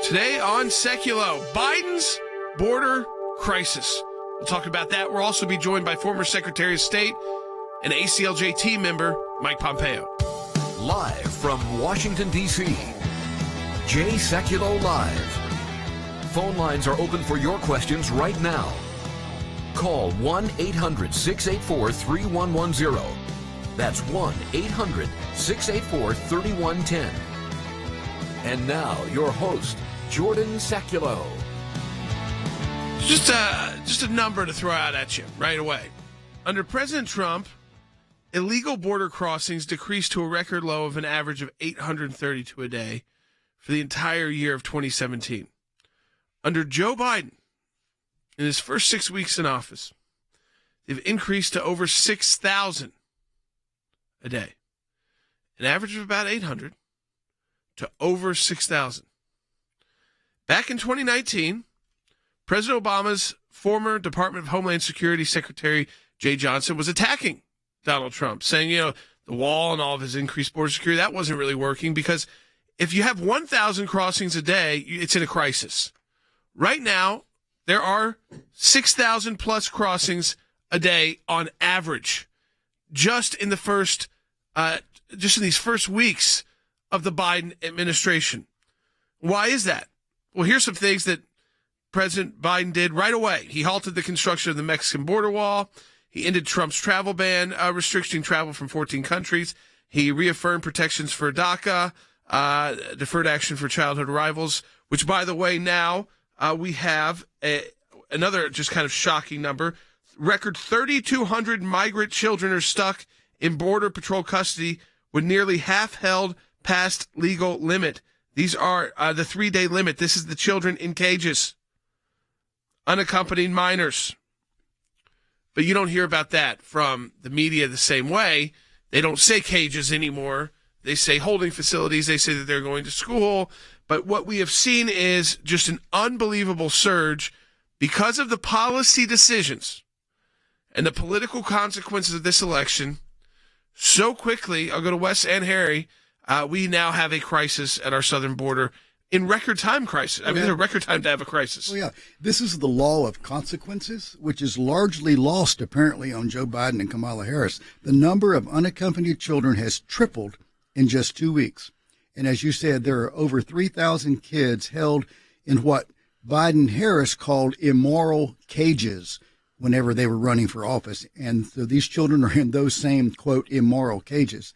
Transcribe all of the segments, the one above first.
Today on Sekulow, Biden's border crisis. We'll talk about that. We'll also be joined by former Secretary of State and ACLJ team member Mike Pompeo. Live from Washington, D.C., Jay Sekulow Live. Phone lines are open for your questions right now. Call 1-800-684-3110. That's 1-800-684-3110. And now, your host, Jordan Sekulow. Just a number to throw out at you right away. Under President Trump, illegal border crossings decreased to a record low of an average of 832 a day for the entire year of 2017. Under Joe Biden, in his first 6 weeks in office, they've increased to over 6,000 a day. An average of about 800 to over 6,000. Back in 2019, President Obama's former Department of Homeland Security Secretary Jay Johnson was attacking Donald Trump, saying, the wall and all of his increased border security, that wasn't really working because if you have 1,000 crossings a day, it's in a crisis. Right now, there are 6,000 plus crossings a day on average, just in these first weeks of the Biden administration. Why is that? Well, here's some things that President Biden did right away. He halted the construction of the Mexican border wall. He ended Trump's travel ban, restricting travel from 14 countries. He reaffirmed protections for DACA, deferred action for childhood arrivals, which, by the way, now we have another just kind of shocking number. Record 3,200 migrant children are stuck in Border Patrol custody with nearly half held past legal limit. These are the 3-day limit. This is the children in cages, unaccompanied minors. But you don't hear about that from the media the same way. They don't say cages anymore. They say holding facilities. They say that they're going to school. But what we have seen is just an unbelievable surge because of the policy decisions and the political consequences of this election. So quickly, I'll go to Wes and Harry, we now have a crisis at our southern border in record time crisis. I mean, it's a record time to have a crisis. Oh, yeah. This is the law of consequences, which is largely lost, apparently, on Joe Biden and Kamala Harris. The number of unaccompanied children has tripled in just 2 weeks. And as you said, there are over 3,000 kids held in what Biden-Harris called immoral cages whenever they were running for office. And so these children are in those same, quote, immoral cages.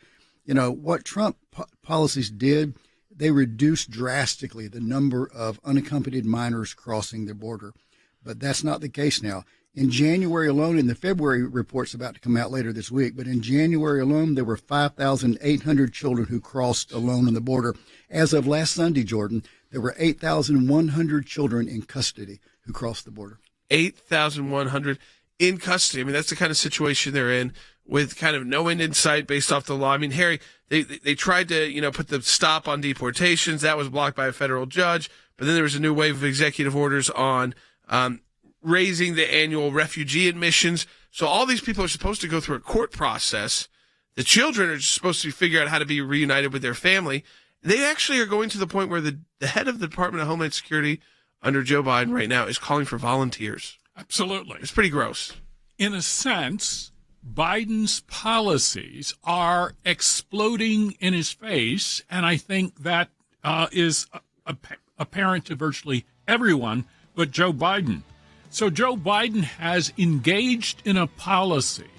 What Trump policies did, they reduced drastically the number of unaccompanied minors crossing the border. But that's not the case now. In January alone, and the February report's about to come out later this week, but in January alone, there were 5,800 children who crossed alone on the border. As of last Sunday, Jordan, there were 8,100 children in custody who crossed the border. 8,100 in custody. I mean, that's the kind of situation they're in with kind of no end in sight based off the law. I mean, Harry, they tried to, put the stop on deportations. That was blocked by a federal judge. But then there was a new wave of executive orders on raising the annual refugee admissions. So all these people are supposed to go through a court process. The children are just supposed to figure out how to be reunited with their family. They actually are going to the point where the head of the Department of Homeland Security under Joe Biden right now is calling for volunteers. Absolutely. It's pretty gross. In a sense, Biden's policies are exploding in his face, and I think that is apparent to virtually everyone but Joe Biden. So Joe Biden has engaged in a policy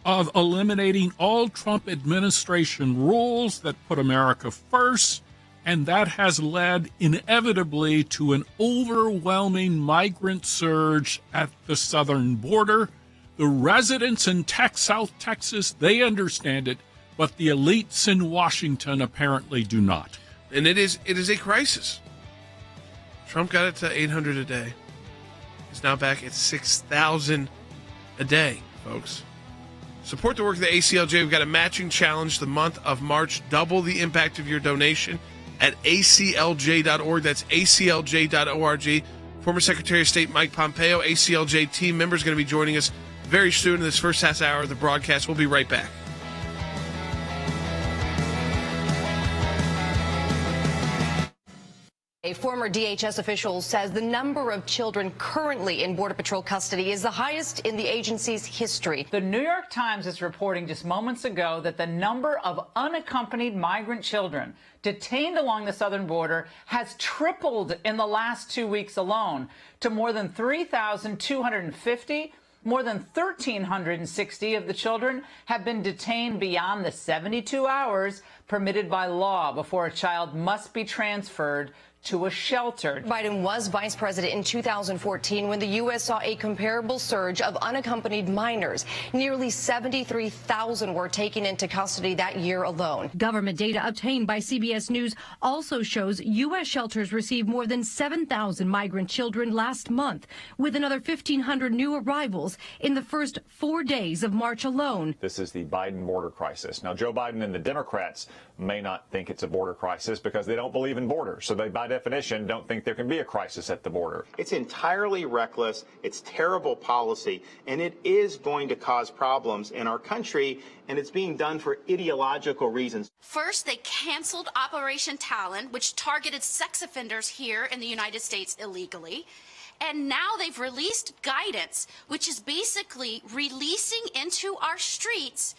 of eliminating all Trump administration rules that put America first, and that has led inevitably to an overwhelming migrant surge at the southern border. The residents in South Texas, they understand it, but the elites in Washington apparently do not. And it is a crisis. Trump got it to 800 a day. He's now back at 6,000 a day, folks. Support the work of the ACLJ. We've got a matching challenge the month of March. Double the impact of your donation at aclj.org. That's aclj.org. Former Secretary of State Mike Pompeo, ACLJ team member, is going to be joining us very soon in this first half hour of the broadcast. We'll be right back. A former DHS official says the number of children currently in Border Patrol custody is the highest in the agency's history. The New York Times is reporting just moments ago that the number of unaccompanied migrant children detained along the southern border has tripled in the last 2 weeks alone to more than 3,250. More than 1,360 of the children have been detained beyond the 72 hours permitted by law before a child must be transferred to a shelter. Biden was vice president in 2014 when the U.S. saw a comparable surge of unaccompanied minors. Nearly 73,000 were taken into custody that year alone. Government data obtained by CBS News also shows U.S. shelters received more than 7,000 migrant children last month, with another 1,500 new arrivals in the first 4 days of March alone. This is the Biden border crisis. Now, Joe Biden and the Democrats may not think it's a border crisis because they don't believe in borders. So they, by definition, don't think there can be a crisis at the border. It's entirely reckless. It's terrible policy, and it is going to cause problems in our country, and it's being done for ideological reasons. First, they canceled Operation Talon, which targeted sex offenders here in the United States illegally. And now they've released guidance, which is basically releasing into our streets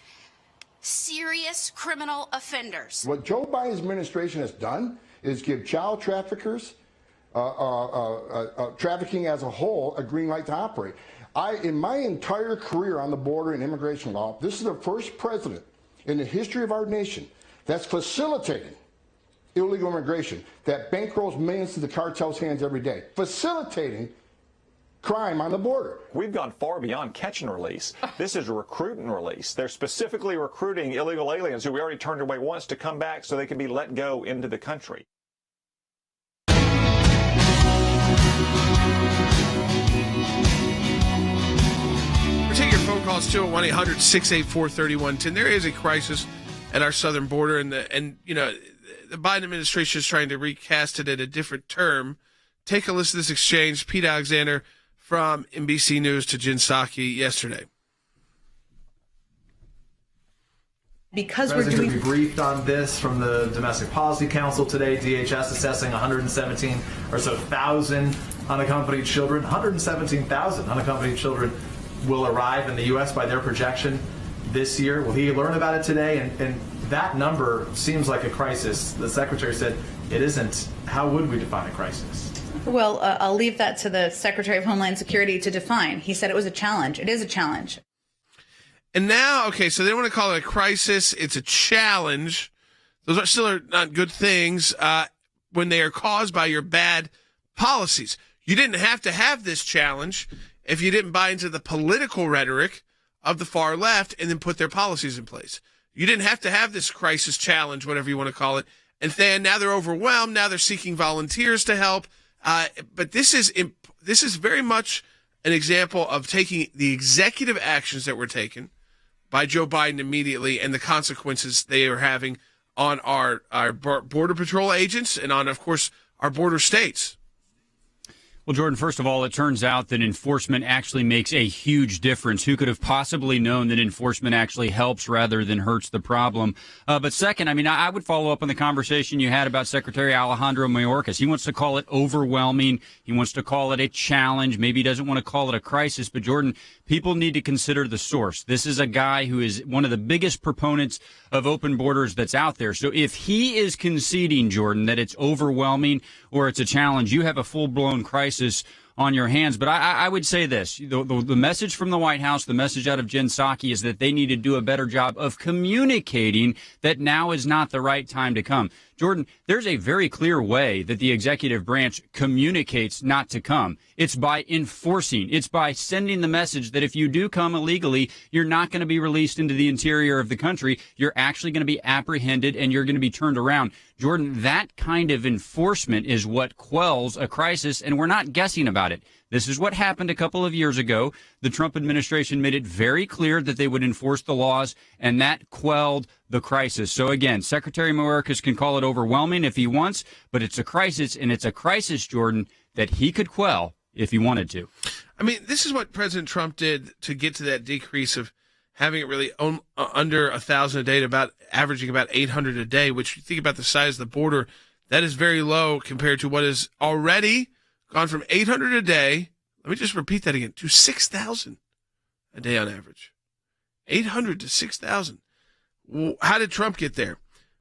serious criminal offenders. What Joe Biden's administration has done is give child traffickers, trafficking as a whole, a green light to operate. In my entire career on the border and immigration law, this is the first president in the history of our nation that's facilitating illegal immigration, that bankrolls millions to the cartel's hands every day, facilitating crime on the border. We've gone far beyond catch and release. This is recruit and release. They're specifically recruiting illegal aliens who we already turned away once to come back so they can be let go into the country. We're taking your phone calls too at 1-800-684-3110. There is a crisis at our southern border, and the Biden administration is trying to recast it at a different term. Take a listen to this exchange. Pete Alexander from NBC News to Jen Psaki yesterday. Because we're doing... We briefed on this from the Domestic Policy Council today. DHS assessing 117 or so thousand unaccompanied children. 117,000 unaccompanied children will arrive in the U.S. by their projection this year. Will he learn about it today? And that number seems like a crisis. The Secretary said it isn't. How would we define a crisis? Well, I'll leave that to the Secretary of Homeland Security to define. He said it was a challenge. It is a challenge. And now, okay, so they don't want to call it a crisis. It's a challenge. Those are still not good things when they are caused by your bad policies. You didn't have to have this challenge if you didn't buy into the political rhetoric of the far left and then put their policies in place. You didn't have to have this crisis challenge, whatever you want to call it. And then now they're overwhelmed. Now they're seeking volunteers to help. But this is very much an example of taking the executive actions that were taken by Joe Biden immediately and the consequences they are having on our Border Patrol agents and on, of course, our border states. Well, Jordan, first of all, it turns out that enforcement actually makes a huge difference. Who could have possibly known that enforcement actually helps rather than hurts the problem? But second, I mean, I would follow up on the conversation you had about Secretary Alejandro Mayorkas. He wants to call it overwhelming. He wants to call it a challenge. Maybe he doesn't want to call it a crisis. But, Jordan, people need to consider the source. This is a guy who is one of the biggest proponents of open borders that's out there. So if he is conceding, Jordan, that it's overwhelming or it's a challenge, you have a full-blown crisis on your hands. But I would say this, the message from the White House, the message out of Jen Psaki is that they need to do a better job of communicating that now is not the right time to come. Jordan, there's a very clear way that the executive branch communicates not to come. It's by enforcing. It's by sending the message that if you do come illegally, you're not going to be released into the interior of the country. You're actually going to be apprehended and you're going to be turned around. Jordan, that kind of enforcement is what quells a crisis, and we're not guessing about it. This is what happened a couple of years ago. The Trump administration made it very clear that they would enforce the laws, and that quelled the crisis. So again, Secretary Mayorkas can call it overwhelming if he wants, but it's a crisis, and it's a crisis, Jordan, that he could quell if he wanted to. I mean, this is what President Trump did to get to that decrease of having it really under 1,000 a day to averaging about 800 a day, which you think about the size of the border, That is very low compared to what is already gone from 800 a day. Let me just repeat that again, to 6,000 a day on average. 800 to 6,000. How did Trump get there?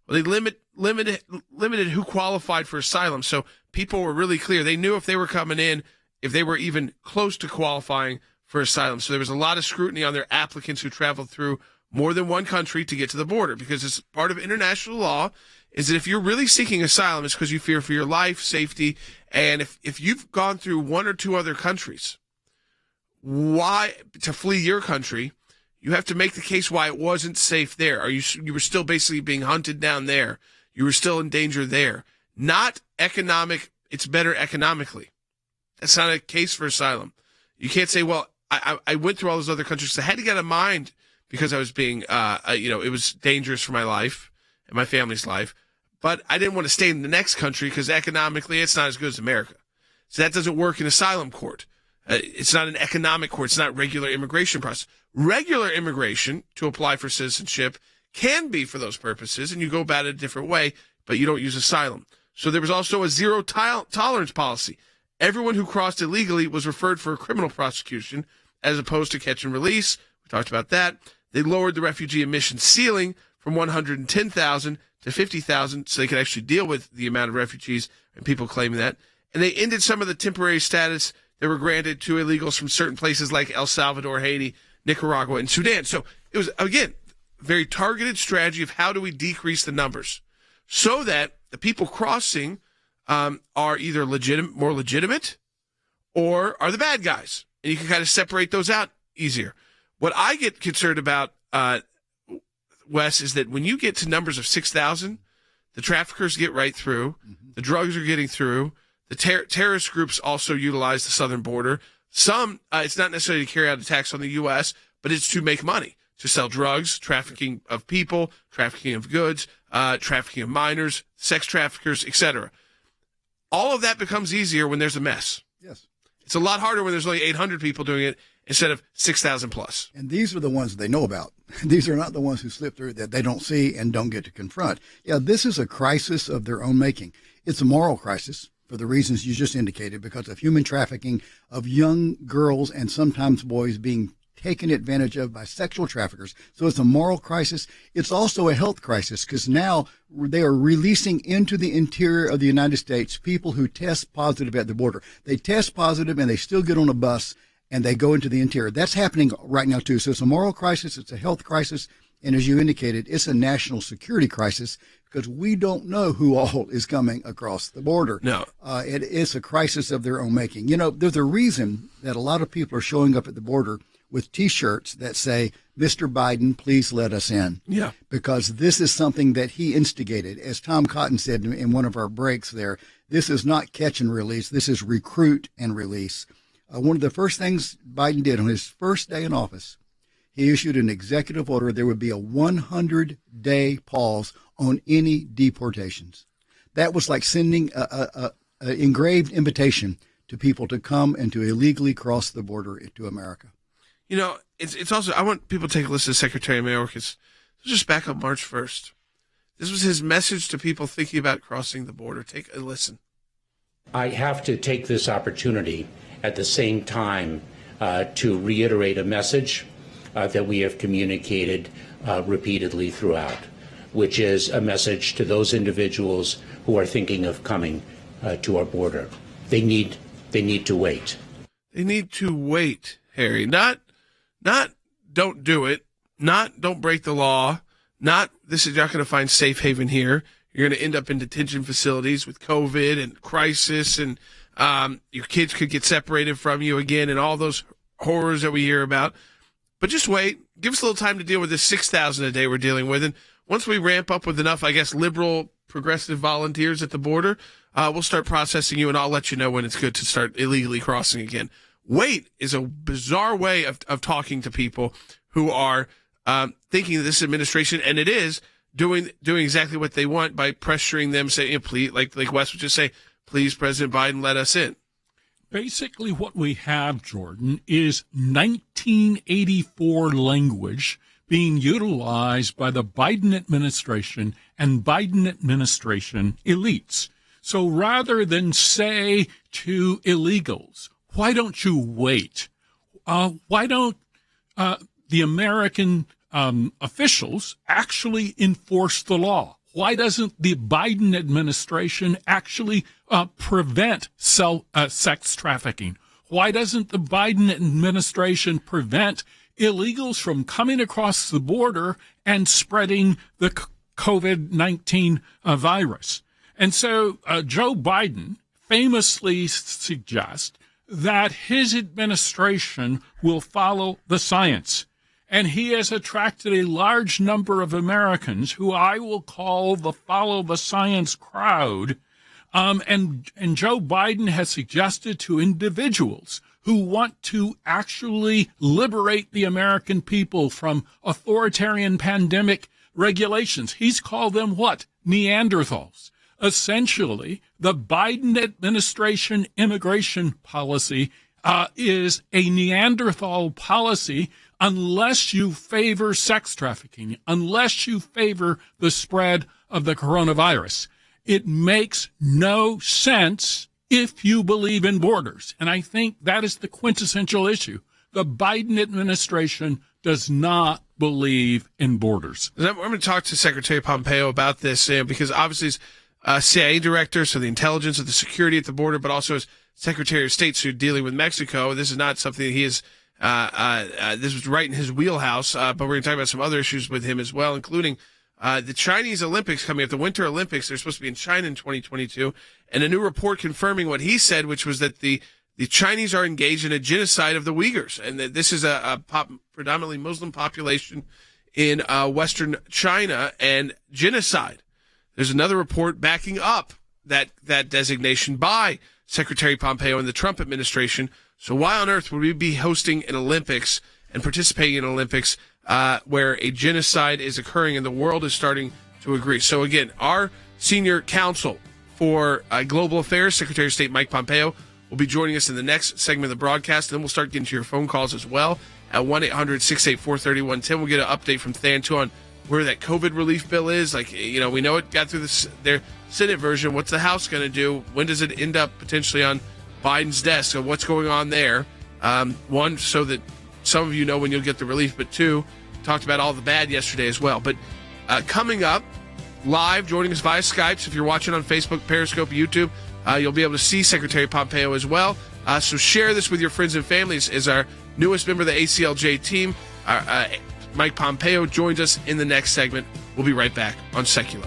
Well, they limited who qualified for asylum. So people were really clear. They knew if they were coming in, if they were even close to qualifying for asylum. So there was a lot of scrutiny on their applicants who traveled through more than one country to get to the border, because it's part of international law is that if you're really seeking asylum, it's because you fear for your life, safety, and if you've gone through one or two other countries, why to flee your country, you have to make the case why it wasn't safe there. You were still basically being hunted down there. You were still in danger there. Not economic, it's better economically. That's not a case for asylum. You can't say, well, I went through all those other countries. I had to get out of mind because I was being, it was dangerous for my life and my family's life. But I didn't want to stay in the next country because economically it's not as good as America. So that doesn't work in asylum court. It's not an economic court. It's not regular immigration process. Regular immigration to apply for citizenship can be for those purposes, and you go about it a different way, but you don't use asylum. So there was also a zero tolerance policy. Everyone who crossed illegally was referred for a criminal prosecution as opposed to catch and release. We talked about that. They lowered the refugee admission ceiling from 110,000 to 50,000 so they could actually deal with the amount of refugees and people claiming that. And they ended some of the temporary status that were granted to illegals from certain places like El Salvador, Haiti, Nicaragua, and Sudan. So it was, again, very targeted strategy of how do we decrease the numbers so that the people crossing are either more legitimate or are the bad guys. And you can kind of separate those out easier. What I get concerned about, Wes, is that when you get to numbers of 6,000, the traffickers get right through, the drugs are getting through, the terrorist groups also utilize the southern border. Some, it's not necessarily to carry out attacks on the U.S., but it's to make money, to sell drugs, trafficking of people, trafficking of goods, trafficking of minors, sex traffickers, etc. All of that becomes easier when there's a mess. Yes. It's a lot harder when there's only 800 people doing it instead of 6,000 plus. And these are the ones they know about. These are not the ones who slip through that they don't see and don't get to confront. Yeah, this is a crisis of their own making. It's a moral crisis for the reasons you just indicated, because of human trafficking of young girls and sometimes boys being taken advantage of by sexual traffickers. So it's a moral crisis. It's also a health crisis because now they are releasing into the interior of the United States people who test positive at the border. They test positive and they still get on a bus and they go into the interior. That's happening right now too. So it's a moral crisis. It's a health crisis. And as you indicated, it's a national security crisis because we don't know who all is coming across the border. No. It is a crisis of their own making. You know, there's a reason that a lot of people are showing up at the border with T-shirts that say, Mr. Biden, please let us in. Yeah. Because this is something that he instigated. As Tom Cotton said in one of our breaks there, this is not catch and release. This is recruit and release. One of the first things Biden did on his first day in office, he issued an executive order. There would be a 100-day pause on any deportations. That was like sending a engraved invitation to people to come and to illegally cross the border into America. You know, it's also, I want people to take a listen to Secretary Mayorkas. Just back on March 1st. This was his message to people thinking about crossing the border. Take a listen. I have to take this opportunity at the same time to reiterate a message that we have communicated repeatedly throughout, which is a message to those individuals who are thinking of coming to our border. They need to wait. They need to wait, Harry. Not don't do it. Not don't break the law. Not this is not going to find safe haven here. You're going to end up in detention facilities with COVID and crisis, and your kids could get separated from you again, and all those horrors that we hear about. But just wait. Give us a little time to deal with this 6,000 a day we're dealing with, and once we ramp up with enough, I guess, liberal, progressive volunteers at the border, we'll start processing you, and I'll let you know when it's good to start illegally crossing again. Wait is a bizarre way of talking to people who are thinking that this administration, and it is, doing exactly what they want by pressuring them, saying, please, like Wes would just say, please, President Biden, let us in. Basically what we have, Jordan, is 1984 language being utilized by the Biden administration and Biden administration elites. So rather than say to illegals, why don't you wait? Why don't the American officials actually enforce the law? Why doesn't the Biden administration actually prevent sex trafficking? Why doesn't the Biden administration prevent illegals from coming across the border and spreading the COVID-19 virus? And so Joe Biden famously suggests that his administration will follow the science. And he has attracted a large number of Americans who I will call the follow the science crowd. And Joe Biden has suggested to individuals who want to actually liberate the American people from authoritarian pandemic regulations. He's called them what? Neanderthals. Essentially, the Biden administration immigration policy is a Neanderthal policy unless you favor sex trafficking, unless you favor the spread of the coronavirus. It makes no sense if you believe in borders. And I think that is the quintessential issue. The Biden administration does not believe in borders. I'm going to talk to Secretary Pompeo about this because obviously he's CIA director, so the intelligence of the security at the border, but also as Secretary of State, so dealing with Mexico. This is not something that he is this was right in his wheelhouse, but we're going to talk about some other issues with him as well, including the Chinese Olympics coming up, the Winter Olympics. They're supposed to be in China in 2022, and a new report confirming what he said, which was that the Chinese are engaged in a genocide of the Uyghurs, and that this is a predominantly Muslim population in Western China, and genocide. There's another report backing up that designation by Secretary Pompeo and the Trump administration. So why on earth would we be hosting an Olympics and participating in Olympics where a genocide is occurring and the world is starting to agree? So again, our senior counsel for global affairs, Secretary of State Mike Pompeo, will be joining us in the next segment of the broadcast. Then we'll start getting to your phone calls as well at 1-800-684-3110. We'll get an update from Than too on where that COVID relief bill is. Like, you know, we know it got through their Senate version. What's the House going to do? When does it end up potentially on Biden's desk? So what's going on there? One, so that some of you know when you'll get the relief, but two, talked about all the bad yesterday as well. But coming up live, joining us via Skype. So if you're watching on Facebook, Periscope, YouTube, you'll be able to see Secretary Pompeo as well. So share this with your friends and families. As our newest member of the ACLJ team, Mike Pompeo, joins us in the next segment. We'll be right back on Sekulow.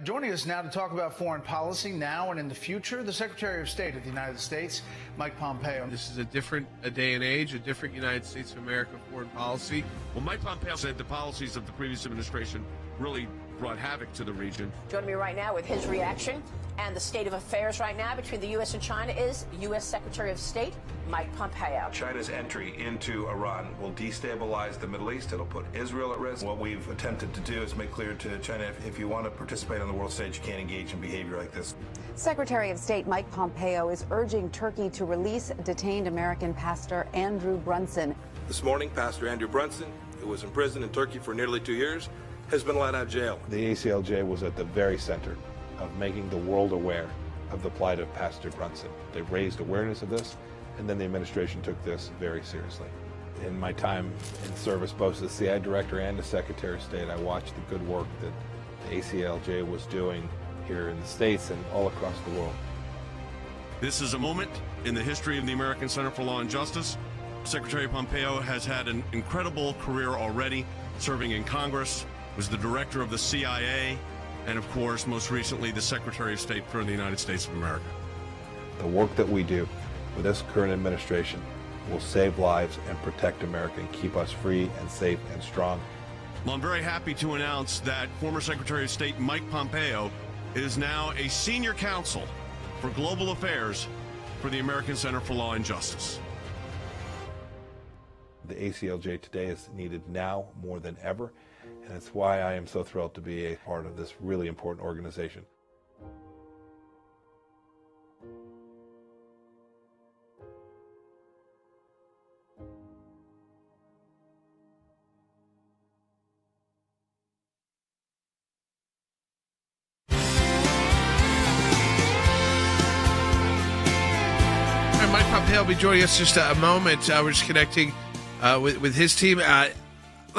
Joining us now to talk about foreign policy now and in the future, the Secretary of State of the United States, Mike Pompeo. This is a different day and age, a different United States of America foreign policy. Well, Mike Pompeo said the policies of the previous administration really brought havoc to the region. Joining me right now with his reaction and the state of affairs right now between the U.S. and China is U.S. Secretary of State Mike Pompeo. China's entry into Iran will destabilize the Middle East. It'll put Israel at risk. What we've attempted to do is make clear to China, if you want to participate on the world stage, you can't engage in behavior like this. Secretary of State Mike Pompeo is urging Turkey to release detained American pastor Andrew Brunson. This morning, Pastor Andrew Brunson, who was imprisoned in Turkey for nearly 2 years, has been let out of jail. The ACLJ was at the very center of making the world aware of the plight of Pastor Brunson. They raised awareness of this, and then the administration took this very seriously. In my time in service, both as the CIA director and as Secretary of State, I watched the good work that the ACLJ was doing here in the States and all across the world. This is a moment in the history of the American Center for Law and Justice. Secretary Pompeo has had an incredible career already, serving in Congress, was the director of the CIA, and of course, most recently, the Secretary of State for the United States of America. The work that we do with this current administration will save lives and protect America and keep us free and safe and strong. Well, I'm very happy to announce that former Secretary of State Mike Pompeo is now a senior counsel for global affairs for the American Center for Law and Justice. The ACLJ today is needed now more than ever, and it's why I am so thrilled to be a part of this really important organization. Pompeo will be joining us just a moment. We're just connecting with his team. Let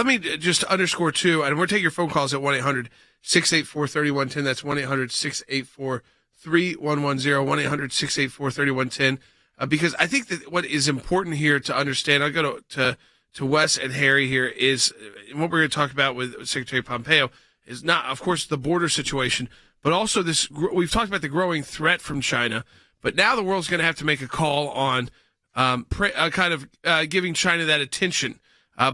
me just underscore, too, and we're taking your phone calls at 1-800-684-3110. That's 1-800-684-3110, 1-800-684-3110. Because I think that what is important here to understand, I'll go to Wes and Harry here, is what we're going to talk about with Secretary Pompeo is not, of course, the border situation, but also this. We've talked about the growing threat from China, but now the world's going to have to make a call on giving China that attention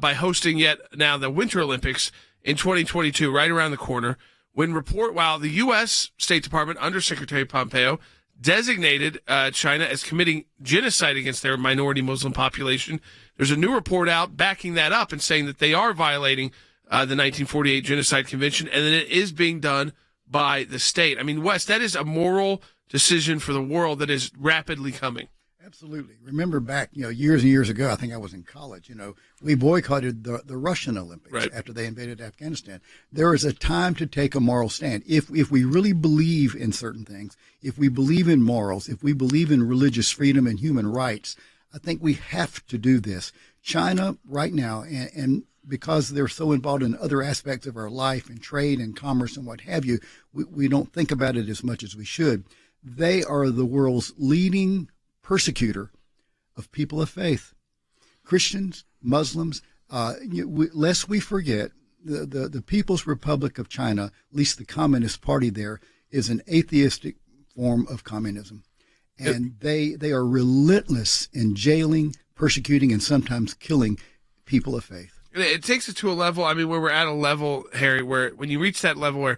by hosting yet now the Winter Olympics in 2022, right around the corner. While the U.S. State Department under Secretary Pompeo designated China as committing genocide against their minority Muslim population, there's a new report out backing that up and saying that they are violating the 1948 Genocide Convention and that it is being done by the state. I mean, Wes, that is a moral decision for the world that is rapidly coming. Absolutely. Remember back, years and years ago, I think I was in college, we boycotted the Russian Olympics after they invaded Afghanistan. There is a time to take a moral stand. If we really believe in certain things, if we believe in morals, if we believe in religious freedom and human rights, I think we have to do this. China right now, and because they're so involved in other aspects of our life and trade and commerce and what have you, we don't think about it as much as we should. They are the world's leading persecutor of people of faith, Christians, Muslims. Lest we forget, the People's Republic of China, at least the Communist Party there, is an atheistic form of communism. And they are relentless in jailing, persecuting, and sometimes killing people of faith. It takes it to a level, where we're at a level, Harry, where when you reach that level where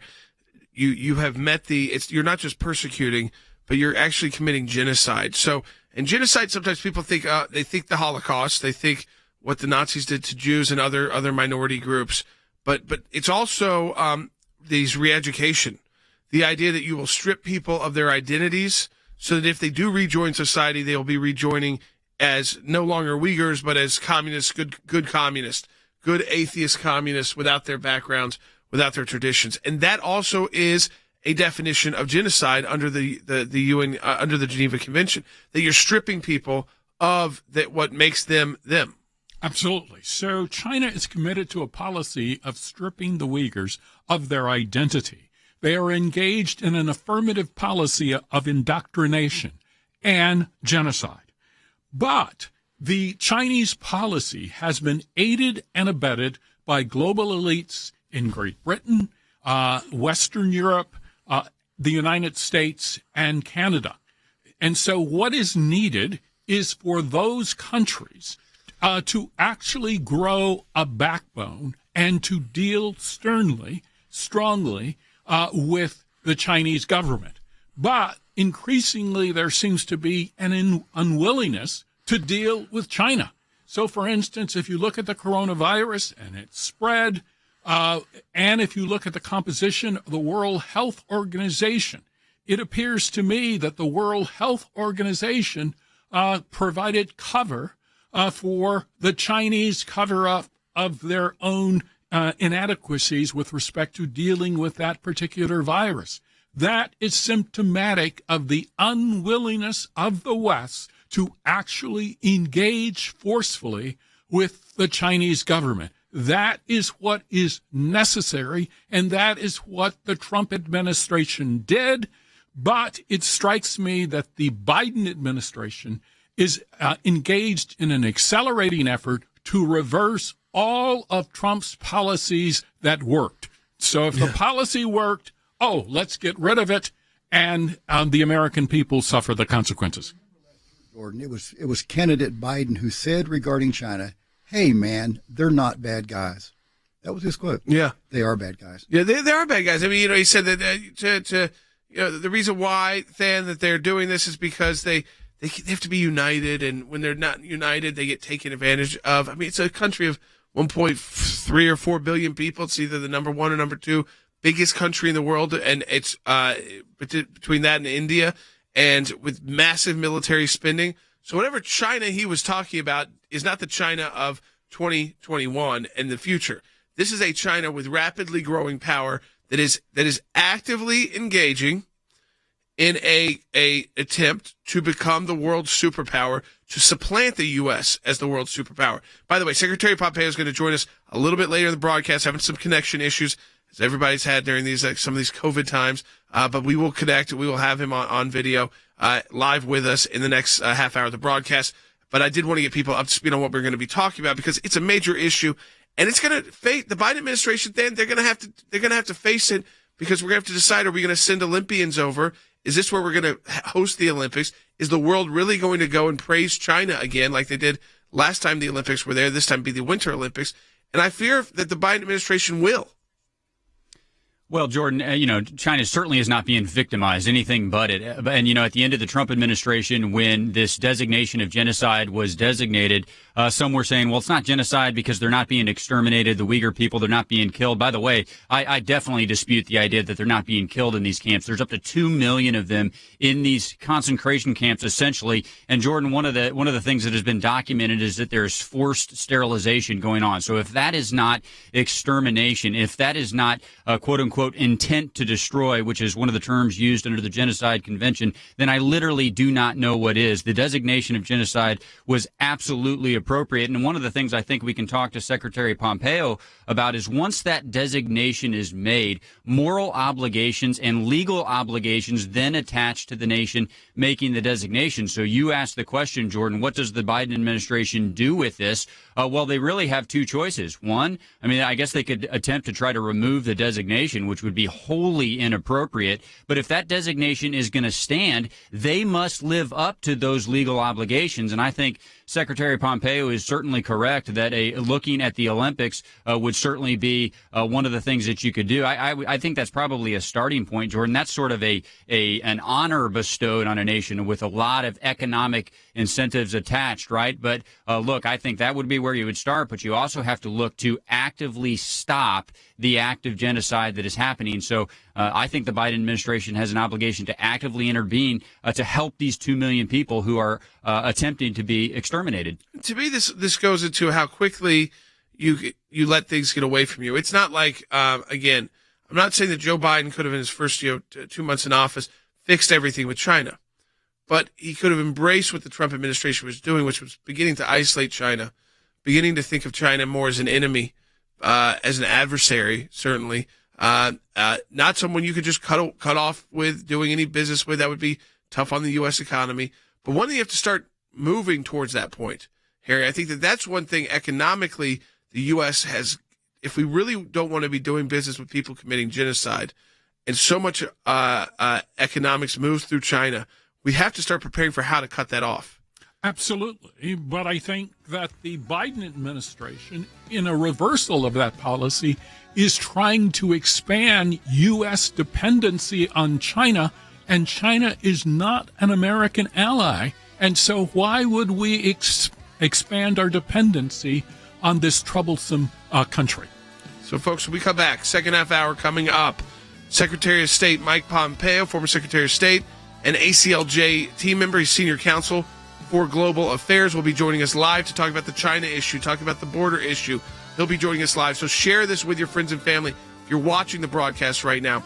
you have met you're not just persecuting, but you're actually committing genocide. So, and genocide, sometimes people think, they think the Holocaust, they think what the Nazis did to Jews and other minority groups, but it's also, these re-education, the idea that you will strip people of their identities so that if they do rejoin society, they will be rejoining as no longer Uyghurs, but as communists, good communists, good atheist communists without their backgrounds, without their traditions. And that also is a definition of genocide under the UN, under the Geneva Convention, that you're stripping people of what makes them them. Absolutely. So China is committed to a policy of stripping the Uyghurs of their identity. They are engaged in an affirmative policy of indoctrination and genocide. But the Chinese policy has been aided and abetted by global elites in Great Britain, Western Europe, the United States, and Canada. And so what is needed is for those countries to actually grow a backbone and to deal strongly with the Chinese government. But increasingly, there seems to be an unwillingness to deal with China. So, for instance, if you look at the coronavirus and its spread, and if you look at the composition of the World Health Organization, it appears to me that the World Health Organization provided cover for the Chinese cover-up of their own inadequacies with respect to dealing with that particular virus. That is symptomatic of the unwillingness of the West to actually engage forcefully with the Chinese government. That is what is necessary, and that is what the Trump administration did. But it strikes me that the Biden administration is engaged in an accelerating effort to reverse all of Trump's policies that worked. So if the policy worked, let's get rid of it, and the American people suffer the consequences. Jordan, it was candidate Biden who said regarding China, "Hey, man, they're not bad guys." That was his quote. Yeah, they are bad guys. Yeah, they are bad guys. He said that the reason why, Than, that they're doing this is because they have to be united, and when they're not united, they get taken advantage of. It's a country of 1.3 or 4 billion people. It's either the number one or number two biggest country in the world, and it's between that and India, and with massive military spending. So whatever China he was talking about is not the China of 2021 and the future. This is a China with rapidly growing power that is actively engaging in a attempt to become the world superpower, to supplant the U.S. as the world superpower. By the way, Secretary Pompeo is going to join us a little bit later in the broadcast, having some connection issues, as everybody's had during these some of these COVID times. But we will connect. We will have him on video live with us in the next half hour of the broadcast. But I did want to get people up to speed on what we're going to be talking about, because it's a major issue, and it's going to face the Biden administration. Then they're going to have to face it, because we're going to have to decide: are we going to send Olympians over? Is this where we're going to host the Olympics? Is the world really going to go and praise China again, like they did last time the Olympics were there? This time be the Winter Olympics, and I fear that the Biden administration will. Well, Jordan, China certainly is not being victimized, anything but it. And, at the end of the Trump administration, when this designation of genocide was designated, some were saying, well, it's not genocide because they're not being exterminated. The Uyghur people, they're not being killed. By the way, I definitely dispute the idea that they're not being killed in these camps. There's up to 2 million of them in these concentration camps, essentially. And Jordan, one of the things that has been documented is that there's forced sterilization going on. So if that is not extermination, if that is not quote unquote intent to destroy, which is one of the terms used under the Genocide Convention, then I literally do not know what is. The designation of genocide was absolutely appropriate. And one of the things I think we can talk to Secretary Pompeo about is, once that designation is made, moral obligations and legal obligations then attach to the nation making the designation. So you asked the question, Jordan, what does the Biden administration do with this? Well, they really have two choices. One, I guess they could attempt to try to remove the designation, which would be wholly inappropriate. But if that designation is going to stand, they must live up to those legal obligations. And I think Secretary Pompeo is certainly correct that looking at the Olympics would certainly be one of the things that you could do. I think that's probably a starting point, Jordan. That's sort of an honor bestowed on a nation with a lot of economic incentives attached, right? But look, I think that would be where you would start, but you also have to look to actively stop the act of genocide that is happening. So I think the Biden administration has an obligation to actively intervene to help these 2 million people who are attempting to be exterminated. To me, this goes into how quickly you let things get away from you. It's not like, again, I'm not saying that Joe Biden could have, in his first 2 months in office, fixed everything with China. But he could have embraced what the Trump administration was doing, which was beginning to isolate China, beginning to think of China more as an enemy, as an adversary, certainly. Not someone you could just cut off with doing any business with. That would be tough on the U.S. economy. But one thing, you have to start moving towards that point, Harry. I think that's one thing economically the U.S. has, if we really don't want to be doing business with people committing genocide, and so much economics moves through China, we have to start preparing for how to cut that off. Absolutely. But I think that the Biden administration, in a reversal of that policy, is trying to expand U.S. dependency on China, and China is not an American ally. And so why would we expand our dependency on this troublesome country? So, folks, when we come back, second half hour coming up, Secretary of State Mike Pompeo, former Secretary of State, an ACLJ team member, he's senior counsel for global affairs, will be joining us live to talk about the China issue, talk about the border issue. He'll be joining us live. So share this with your friends and family. If you're watching the broadcast right now,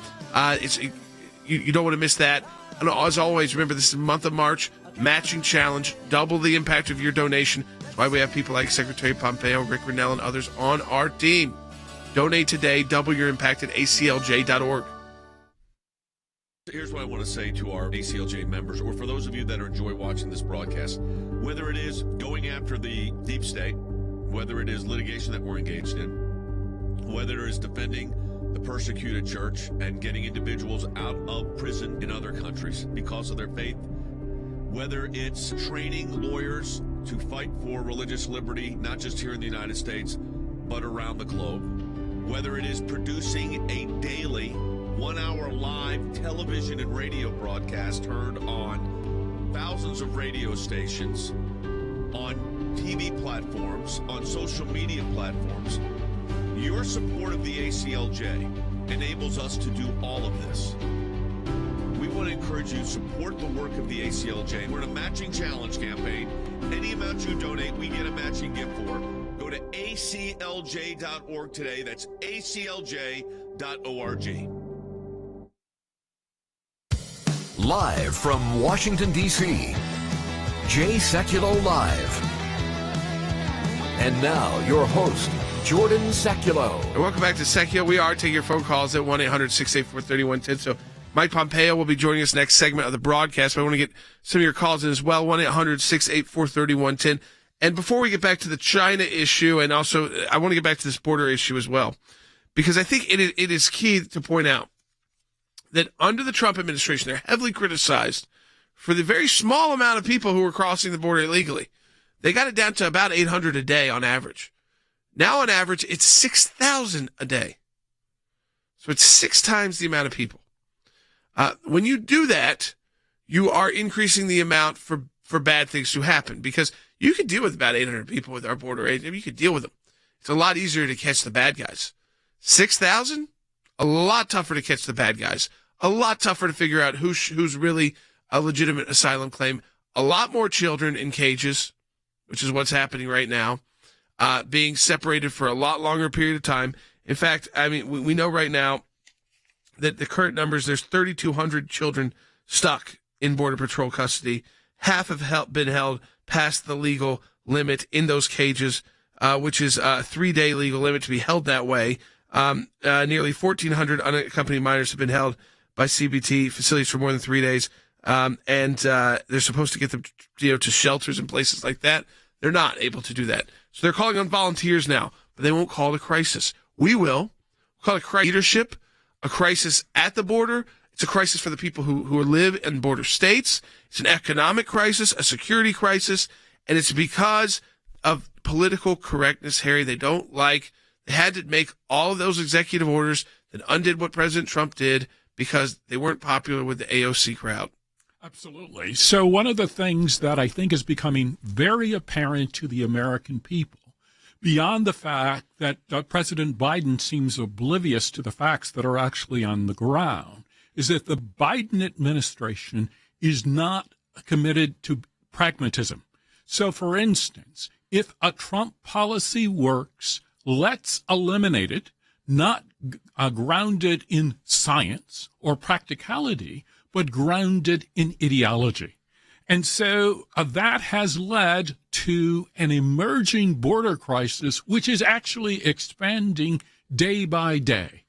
you don't want to miss that. And as always, remember, this is the month of March, matching challenge, double the impact of your donation. That's why we have people like Secretary Pompeo, Rick Rennell, and others on our team. Donate today, double your impact at aclj.org. Here's what I want to say to our ACLJ members, or for those of you that enjoy watching this broadcast. Whether it is going after the deep state, whether it is litigation that we're engaged in, whether it is defending the persecuted church and getting individuals out of prison in other countries because of their faith, whether it's training lawyers to fight for religious liberty, not just here in the United States, but around the globe, whether it is producing a daily 1-hour live television and radio broadcast heard on thousands of radio stations, on TV platforms, on social media platforms. Your support of the ACLJ enables us to do all of this. We want to encourage you to support the work of the ACLJ. We're in a matching challenge campaign. Any amount you donate, we get a matching gift for. Go to aclj.org today. That's aclj.org. Live from Washington, D.C., Jay Sekulow Live. And now, your host, Jordan Sekulow. And welcome back to Sekulow. We are taking your phone calls at 1-800-684-3110. So Mike Pompeo will be joining us next segment of the broadcast, but I want to get some of your calls in as well, 1-800-684-3110. And before we get back to the China issue, and also I want to get back to this border issue as well, because I think it is key to point out that under the Trump administration, they're heavily criticized for the very small amount of people who were crossing the border illegally. They got it down to about 800 a day on average. Now on average, it's 6,000 a day. So it's 6 times the amount of people. When you do that, you are increasing the amount for bad things to happen, because you could deal with about 800 people with our border agent. You could deal with them. It's a lot easier to catch the bad guys. 6,000? A lot tougher to catch the bad guys. A lot tougher to figure out who's really a legitimate asylum claim. A lot more children in cages, which is what's happening right now, being separated for a lot longer period of time. In fact, I mean, we know right now that the current numbers, there's 3,200 children stuck in Border Patrol custody. Half have been held past the legal limit in those cages, which is a 3-day legal limit to be held that way. Nearly 1,400 unaccompanied minors have been held by CBT facilities for more than 3 days. And they're supposed to get them to shelters and places like that. They're not able to do that. So they're calling on volunteers now, but they won't call it a crisis. We will. We'll call it leadership, a crisis at the border. It's a crisis for the people who live in border states. It's an economic crisis, a security crisis, and it's because of political correctness, Harry. They had to make all of those executive orders that undid what President Trump did because they weren't popular with the AOC crowd. Absolutely. So one of the things that I think is becoming very apparent to the American people, beyond the fact that President Biden seems oblivious to the facts that are actually on the ground, is that the Biden administration is not committed to pragmatism. So, for instance, if a Trump policy works, let's eliminate it, not grounded in science or practicality, but grounded in ideology. And so that has led to an emerging border crisis, which is actually expanding day by day.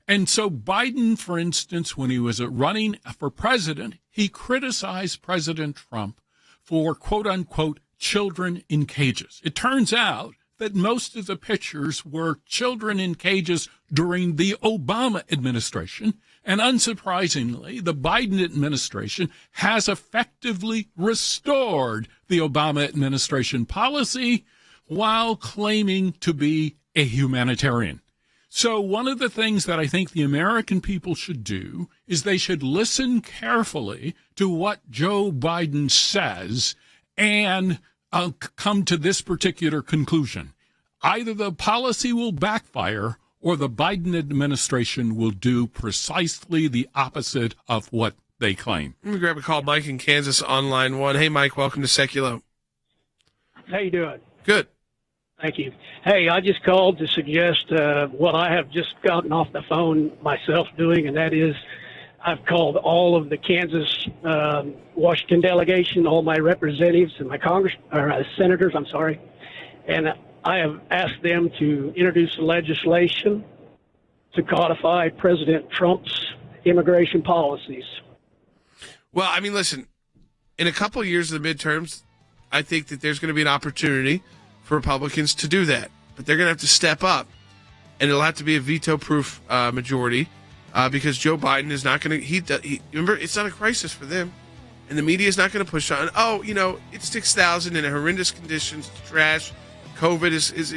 And so Biden, for instance, when he was running for president, he criticized President Trump for, quote unquote, children in cages. It turns out that most of the pictures were children in cages during the Obama administration. And unsurprisingly, the Biden administration has effectively restored the Obama administration policy while claiming to be a humanitarian. So one of the things that I think the American people should do is they should listen carefully to what Joe Biden says and come to this particular conclusion. Either the policy will backfire or the Biden administration will do precisely the opposite of what they claim. Let me grab a call. Mike in Kansas on line 1. Hey, Mike, welcome to Sekulow. How you doing? Good. Thank you. Hey, I just called to suggest what I have just gotten off the phone myself doing, and that is I've called all of the Kansas, Washington delegation, all my representatives and my senators, and I have asked them to introduce legislation to codify President Trump's immigration policies. Well, I mean, listen, in a couple of years of the midterms, I think that there's going to be an opportunity for Republicans to do that. But they're going to have to step up, and it'll have to be a veto-proof majority because Joe Biden is not going to – remember, it's not a crisis for them, and the media is not going to push on, it's 6,000 in horrendous conditions, trash, COVID is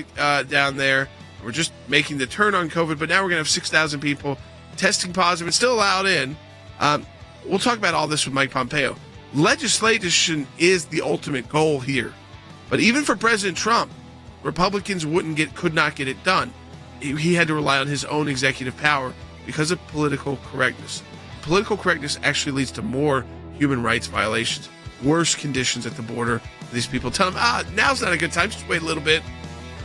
down there. We're just making the turn on COVID, but now we're going to have 6,000 people testing positive and still allowed in. We'll talk about all this with Mike Pompeo. Legislation is the ultimate goal here. But even for President Trump, Republicans could not get it done. He had to rely on his own executive power because of political correctness. Political correctness actually leads to more human rights violations, worse conditions at the border for these people. Tell them, now's not a good time. Just wait a little bit.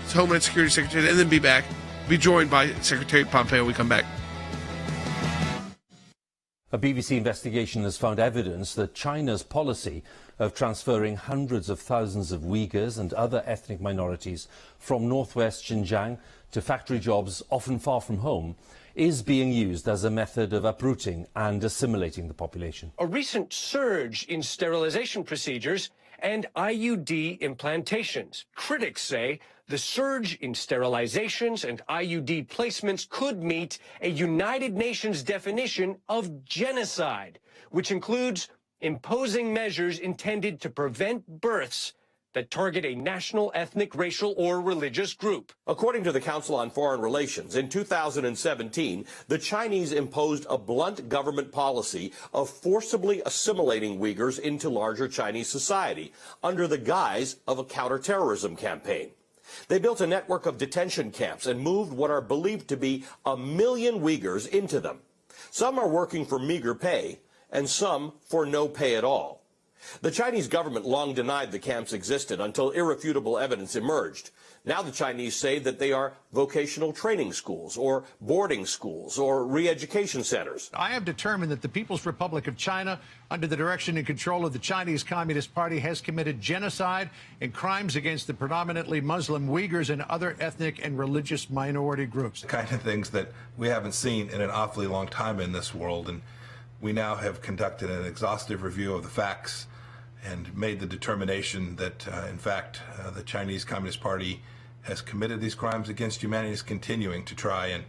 It's Homeland Security Secretary, and then be back. Be joined by Secretary Pompeo when we come back. A BBC investigation has found evidence that China's policy of transferring hundreds of thousands of Uyghurs and other ethnic minorities from northwest Xinjiang to factory jobs often far from home is being used as a method of uprooting and assimilating the population. A recent surge in sterilization procedures and IUD implantations. Critics say the surge in sterilizations and IUD placements could meet a United Nations definition of genocide, which includes imposing measures intended to prevent births that target a national, ethnic, racial, or religious group. According to the Council on Foreign Relations, in 2017, the Chinese imposed a blunt government policy of forcibly assimilating Uyghurs into larger Chinese society under the guise of a counterterrorism campaign. They built a network of detention camps and moved what are believed to be 1 million Uyghurs into them. Some are working for meager pay, and some for no pay at all. The Chinese government long denied the camps existed until irrefutable evidence emerged. Now the Chinese say that they are vocational training schools or boarding schools or re-education centers. I have determined that the People's Republic of China, under the direction and control of the Chinese Communist Party, has committed genocide and crimes against the predominantly Muslim Uyghurs and other ethnic and religious minority groups. The kind of things that we haven't seen in an awfully long time in this world. And we now have conducted an exhaustive review of the facts and made the determination that, in fact, the Chinese Communist Party has committed these crimes against humanity, is continuing to try and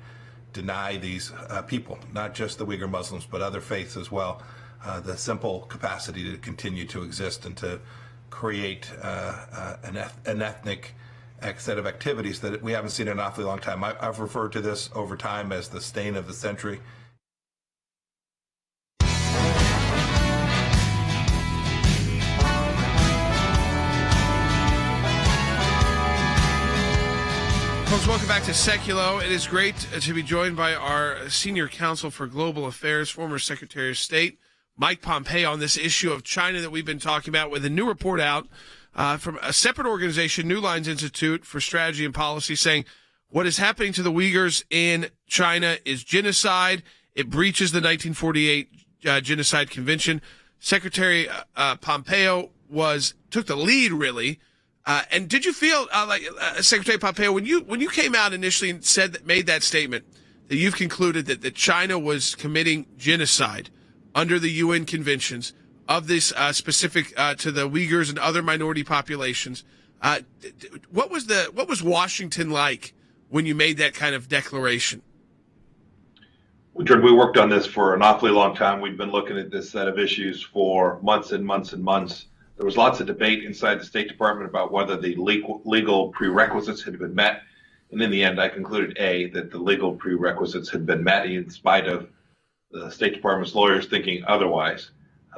deny these people, not just the Uyghur Muslims, but other faiths as well, the simple capacity to continue to exist and to create an ethnic set of activities that we haven't seen in an awfully long time. I've referred to this over time as the stain of the century. Folks, welcome back to Sekulow. It is great to be joined by our Senior Counsel for Global Affairs, former Secretary of State, Mike Pompeo, on this issue of China that we've been talking about, with a new report out from a separate organization, New Lines Institute for Strategy and Policy, saying what is happening to the Uyghurs in China is genocide. It breaches the 1948 Genocide Convention. Secretary Pompeo took the lead, really. And did you feel like Secretary Pompeo, when you came out initially and made that statement that you've concluded that China was committing genocide under the UN conventions of this specific to the Uyghurs and other minority populations, what was Washington like when you made that kind of declaration? Jordan, we worked on this for an awfully long time. We've been looking at this set of issues for months and months and months. There was lots of debate inside the State Department about whether the legal prerequisites had been met. And in the end, I concluded, A, that the legal prerequisites had been met in spite of the State Department's lawyers thinking otherwise.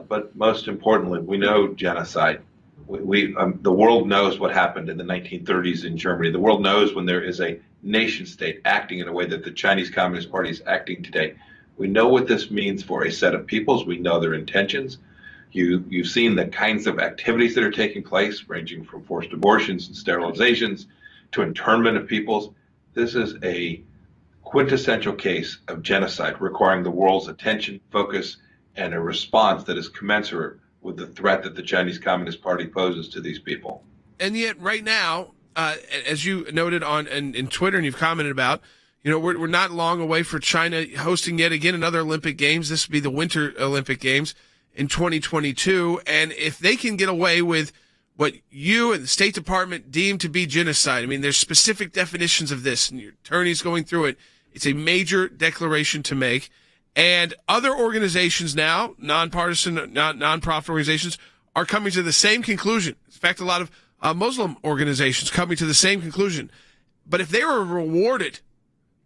But most importantly, we know genocide. The world knows what happened in the 1930s in Germany. The world knows when there is a nation state acting in a way that the Chinese Communist Party is acting today. We know what this means for a set of peoples. We know their intentions. You've seen the kinds of activities that are taking place, ranging from forced abortions and sterilizations to internment of peoples. This is a quintessential case of genocide requiring the world's attention, focus, and a response that is commensurate with the threat that the Chinese Communist Party poses to these people. And yet right now, as you noted in Twitter and you've commented about, we're not long away for China hosting yet again another Olympic Games. This would be the Winter Olympic Games in 2022. And if they can get away with what you and the State Department deem to be genocide, I mean, there's specific definitions of this, and your attorney's going through it. It's a major declaration to make. And other organizations now, nonpartisan, non-profit organizations, are coming to the same conclusion. In fact, a lot of Muslim organizations coming to the same conclusion. But if they were rewarded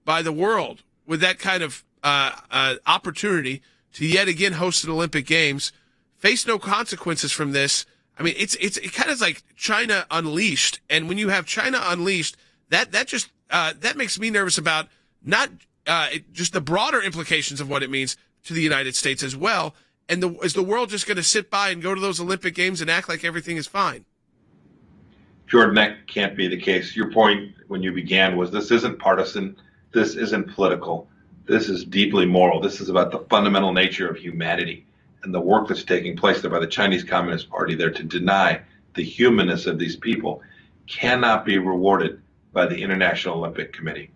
by the world with that kind of opportunity to yet again host an Olympic Games, face no consequences from this, I mean, it kind of like China Unleashed. And when you have China Unleashed, that makes me nervous about not just the broader implications of what it means to the United States as well. And is the world just going to sit by and go to those Olympic Games and act like everything is fine? Jordan, that can't be the case. Your point when you began was this isn't partisan. This isn't political. This is deeply moral. This is about the fundamental nature of humanity and the work that's taking place there by the Chinese Communist Party there to deny the humanness of these people cannot be rewarded by the International Olympic Committee.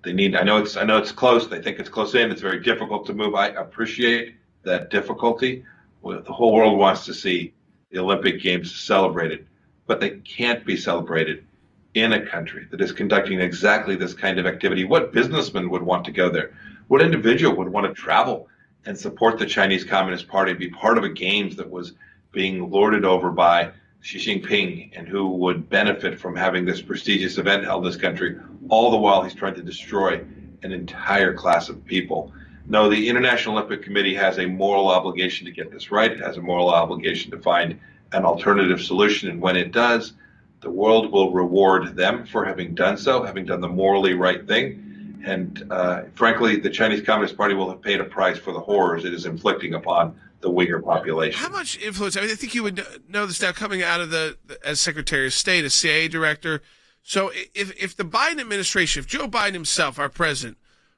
They need, I know it's close. They think it's close in. It's very difficult to move. I appreciate that difficulty. Well, the whole world wants to see the Olympic Games celebrated, but they can't be celebrated in a country that is conducting exactly this kind of activity. What businessman would want to go there? What individual would want to travel and support the Chinese Communist Party, be part of a games that was being lorded over by Xi Jinping, and who would benefit from having this prestigious event held in this country, all the while he's trying to destroy an entire class of people? No, the International Olympic Committee has a moral obligation to get this right. It has a moral obligation to find an alternative solution, and when it does, the world will reward them for having done so, having done the morally right thing. And frankly, the Chinese Communist Party will have paid a price for the horrors it is inflicting upon the Uyghur population. How much influence? I mean, I think you would know this now, coming out of as Secretary of State, as CIA director. So if the Biden administration, if Joe Biden himself, our president,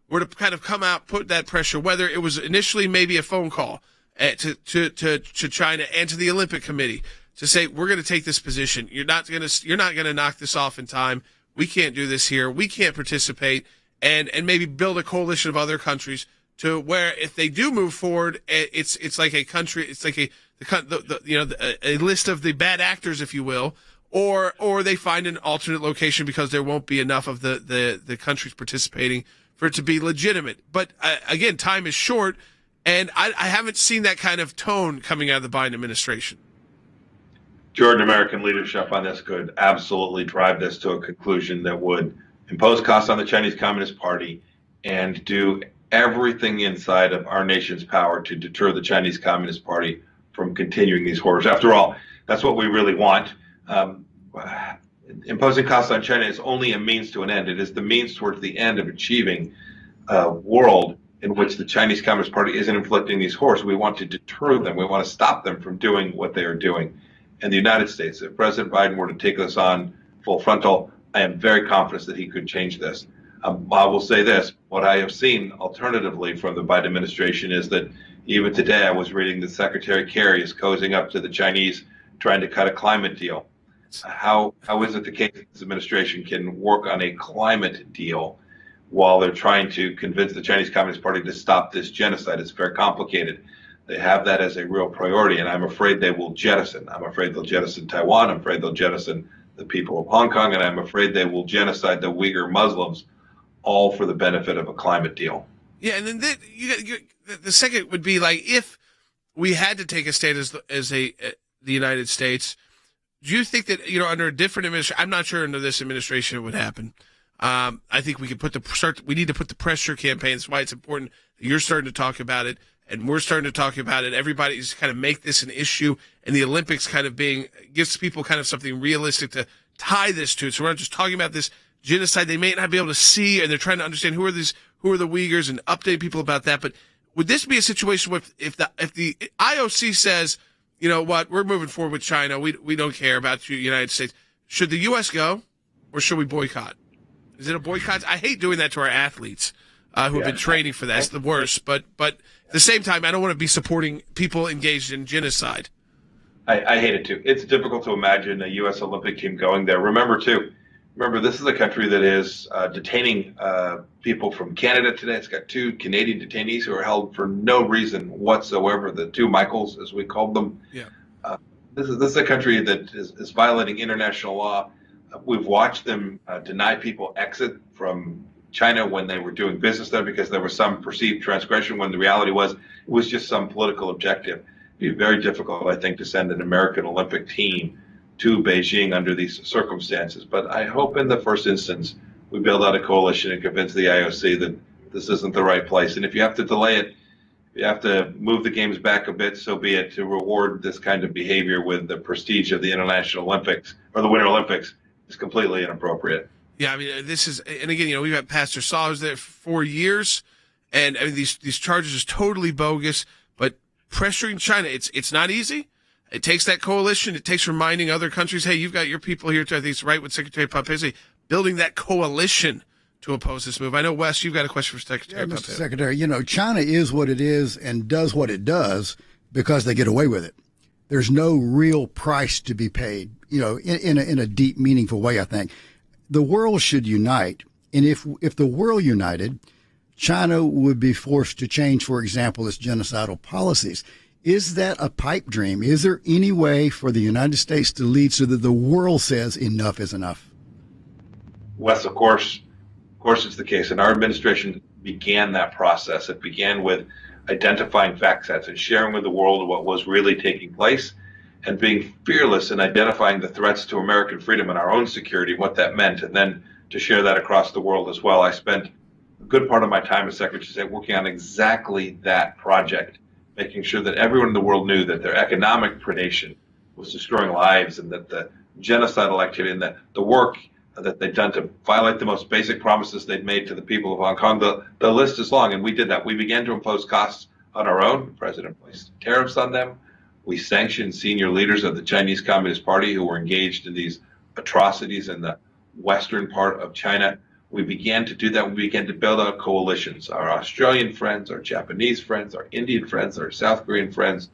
were to kind of come out, put that pressure, whether it was initially maybe a phone call to China and to the Olympic Committee to say, we're going to take this position. You're not going to knock this off in time. We can't do this here. We can't participate, and maybe build a coalition of other countries to where if they do move forward, it's like a country, it's like a list of the bad actors, if you will, or they find an alternate location because there won't be enough of the countries participating for it to be legitimate. But again, time is short, and I haven't seen that kind of tone coming out of the Biden administration. Jordan, American leadership on this could absolutely drive this to a conclusion that would impose costs on the Chinese Communist Party and do everything inside of our nation's power to deter the Chinese Communist Party from continuing these horrors. After all, that's what we really want. Imposing costs on China is only a means to an end. It is the means towards the end of achieving a world in which the Chinese Communist Party isn't inflicting these horrors. We want to deter them. We want to stop them from doing what they are doing. And the United States, if President Biden were to take this on full frontal, I am very confident that he could change this. I will say this, what I have seen alternatively from the Biden administration is that even today I was reading that Secretary Kerry is cozying up to the Chinese trying to cut a climate deal. How is it the case that this administration can work on a climate deal while they're trying to convince the Chinese Communist Party to stop this genocide? It's very complicated. They have that as a real priority, and I'm afraid they will jettison. I'm afraid they'll jettison Taiwan. I'm afraid they'll jettison the people of Hong Kong, and I'm afraid they will genocide the Uyghur Muslims, all for the benefit of a climate deal. Yeah, and then the second would be like, if we had to take a stand as the United States, do you think that, under a different administration, I'm not sure under this administration it would happen. I think we could we need to put the pressure campaign. That's why it's important that you're starting to talk about it, and we're starting to talk about it. Everybody's kind of make this an issue, and the Olympics kind of gives people kind of something realistic to tie this to. So we're not just talking about this genocide they may not be able to see, and they're trying to understand who are the Uyghurs and update people about that. But would this be a situation where if the IOC says, you know what, we're moving forward with China, we don't care about you, United States, should the U.S. go, or should we boycott? Is it a boycott? I hate doing that to our athletes who have been training for that. It's the worst. But at the same time, I don't want to be supporting people engaged in genocide. I hate it too. It's difficult to imagine a U.S. Olympic team going there. Remember, this is a country that is detaining people from Canada today. It's got 2 Canadian detainees who are held for no reason whatsoever, the 2 Michaels, as we called them. Yeah. This is a country that is violating international law. We've watched them deny people exit from China when they were doing business there because there was some perceived transgression, when the reality was it was just some political objective. It'd be very difficult, I think, to send an American Olympic team to Beijing under these circumstances. But I hope in the first instance we build out a coalition and convince the IOC that this isn't the right place. And if you have to delay it, you have to move the games back a bit, so be it, to reward this kind of behavior with the prestige of the International Olympics or the Winter Olympics is completely inappropriate. Yeah, I mean, this is, and again, we've had Pastor Saul who's there for 4 years, and I mean, these charges is totally bogus, but pressuring China, it's not easy. It takes that coalition. It takes reminding other countries, hey, you've got your people here too. I think it's right with Secretary Pompeo, building that coalition to oppose this move. I know, Wes, you've got a question for Secretary Pompeo. Mr. Secretary, China is what it is and does what it does because they get away with it. There's no real price to be paid, in a deep, meaningful way, I think. The world should unite. And if the world united, China would be forced to change, for example, its genocidal policies. Is that a pipe dream? Is there any way for the United States to lead so that the world says enough is enough? Wes, of course it's the case. And our administration began that process. It began with identifying fact sets and sharing with the world what was really taking place and being fearless in identifying the threats to American freedom and our own security, what that meant, and then to share that across the world as well. I spent a good part of my time as Secretary of State working on exactly that project, making sure that everyone in the world knew that their economic predation was destroying lives and that the genocidal activity and the work that they'd done to violate the most basic promises they'd made to the people of Hong Kong. The list is long, and we did that. We began to impose costs on our own. The president placed tariffs on them. We sanctioned senior leaders of the Chinese Communist Party who were engaged in these atrocities in the western part of China. We began to do that. We began to build out coalitions. Our Australian friends, our Japanese friends, our Indian friends, our South Korean friends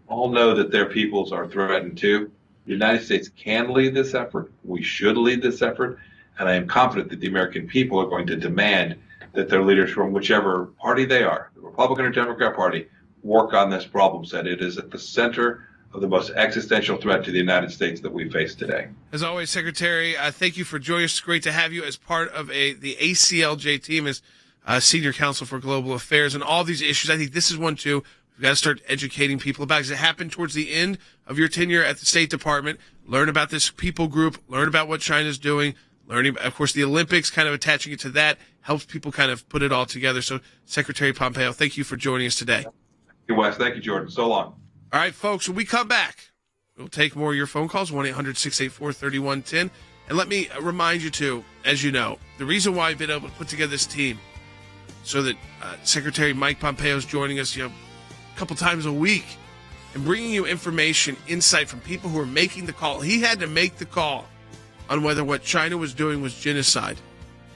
all know that their peoples are threatened too. The United States can lead this effort. We should lead this effort. And I am confident that the American people are going to demand that their leaders from whichever party they are, the Republican or Democrat Party, work on this problem set. It is at the center of the most existential threat to the United States that we face today. As always, Secretary, thank you for joining us. It's great to have you as part of the ACLJ team as Senior Counsel for Global Affairs and all these issues. I think this is one, too, we've got to start educating people about because it happened towards the end of your tenure at the State Department. Learn about this people group, learn about what China's doing, learning, of course, the Olympics, kind of attaching it to that, helps people kind of put it all together. So, Secretary Pompeo, thank you for joining us today. Thank you, Wes. Thank you, Jordan. So long. All right, folks, when we come back, we'll take more of your phone calls, 1-800-684-3110. And let me remind you, too, as you know, the reason why I've been able to put together this team so that Secretary Mike Pompeo is joining us, a couple times a week and bringing you information, insight from people who are making the call. He had to make the call on whether what China was doing was genocide,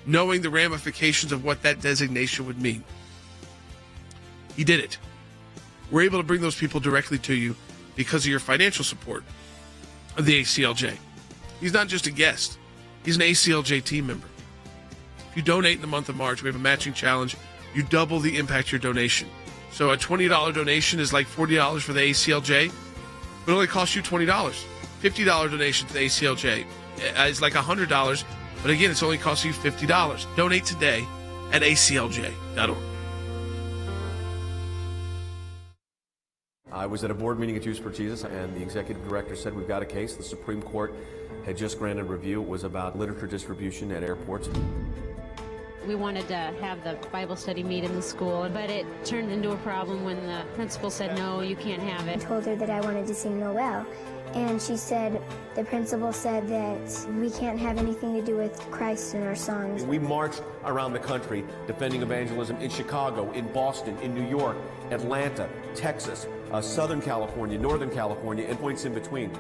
knowing the ramifications of what that designation would mean. He did it. We're able to bring those people directly to you because of your financial support of the ACLJ. He's not just a guest. He's an ACLJ team member. If you donate in the month of March, we have a matching challenge. You double the impact of your donation. So a $20 donation is like $40 for the ACLJ, but it only costs you $20. $50 donation to the ACLJ is like $100, but again, it's only costing you $50. Donate today at aclj.org. I was at a board meeting at Youth for Jesus, and the executive director said, we've got a case. The Supreme Court had just granted review. It was about literature distribution at airports. We wanted to have the Bible study meet in the school, but it turned into a problem when the principal said, no, you can't have it. I told her that I wanted to sing Noel, and she said, the principal said that we can't have anything to do with Christ in our songs. We marched around the country defending evangelism in Chicago, in Boston, in New York, Atlanta, Texas, Southern California, Northern California, and points in between.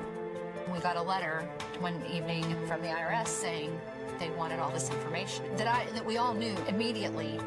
We got a letter one evening from the IRS saying they wanted all this information that we all knew immediately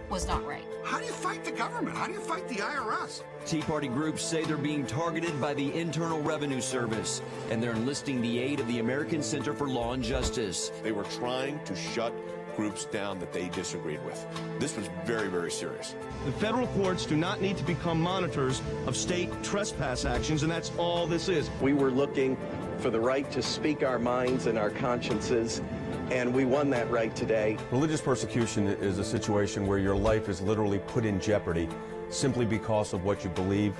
was not right. How do you fight the government? How do you fight the IRS? Tea Party groups say they're being targeted by the Internal Revenue Service, and they're enlisting the aid of the American Center for Law and Justice. They were trying to shut groups down that they disagreed with. This was very, very serious. The federal courts do not need to become monitors of state trespass actions, and that's all this is. We were looking for the right to speak our minds and our consciences, and we won that right today. Religious persecution is a situation where your life is literally put in jeopardy simply because of what you believe.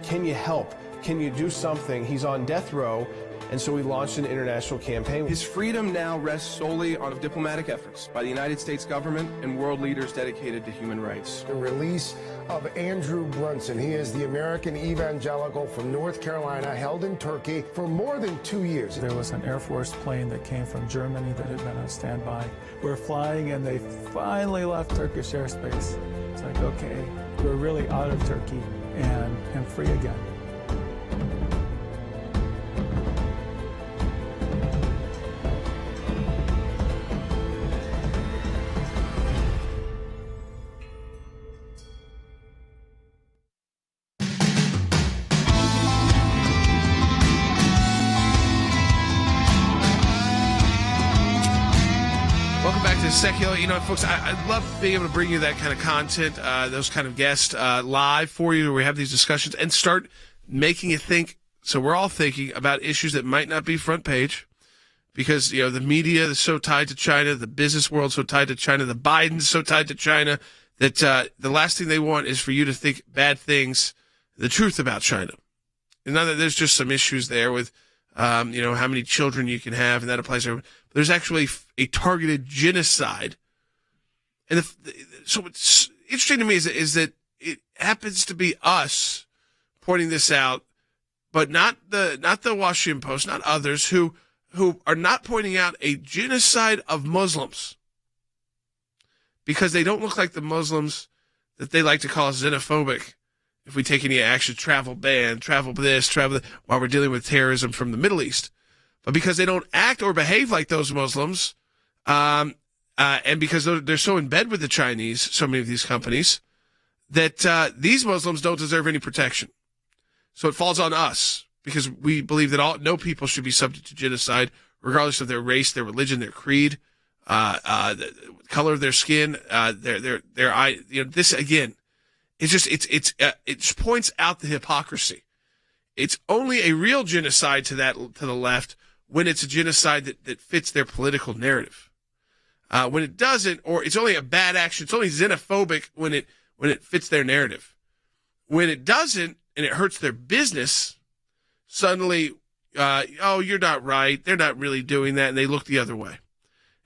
Can you help? Can you do something? He's on death row, and so we launched an international campaign. His freedom now rests solely on diplomatic efforts by the United States government and world leaders dedicated to human rights. The release of Andrew Brunson. He is the American evangelical from North Carolina, held in Turkey for more than 2 years. There was an Air Force plane that came from Germany that had been on standby. We're flying, and they finally left Turkish airspace. It's like, okay, we're really out of Turkey and free again. Sekulow. You know, folks, I love being able to bring you that kind of content, those kind of guests live for you, where we have these discussions and start making you think. So we're all thinking about issues that might not be front page because, you know, the media is so tied to China, the business world so tied to China, the Biden's so tied to China that the last thing they want is for you to think bad things, the truth about China. And now that there's just some issues there with, you know, how many children you can have, and that applies to everyone. There's actually a targeted genocide. And so what's interesting to me is that it happens to be us pointing this out, but not the Washington Post, not others who are not pointing out a genocide of Muslims because they don't look like the Muslims that they like to call xenophobic. If we take any action, travel ban, travel this, travel that, while we're dealing with terrorism from the Middle East. But because they don't act or behave like those Muslims, and because they're so in bed with the Chinese, so many of these companies, that these Muslims don't deserve any protection. So it falls on us because we believe that no people should be subject to genocide, regardless of their race, their religion, their creed, the color of their skin, their eye. You know, this again, it's just it points out the hypocrisy. It's only a real genocide to the left when it's a genocide that fits their political narrative. When it doesn't, or it's only a bad action, it's only xenophobic when it fits their narrative. When it doesn't, and it hurts their business, suddenly, oh, you're not right. They're not really doing that, and they look the other way.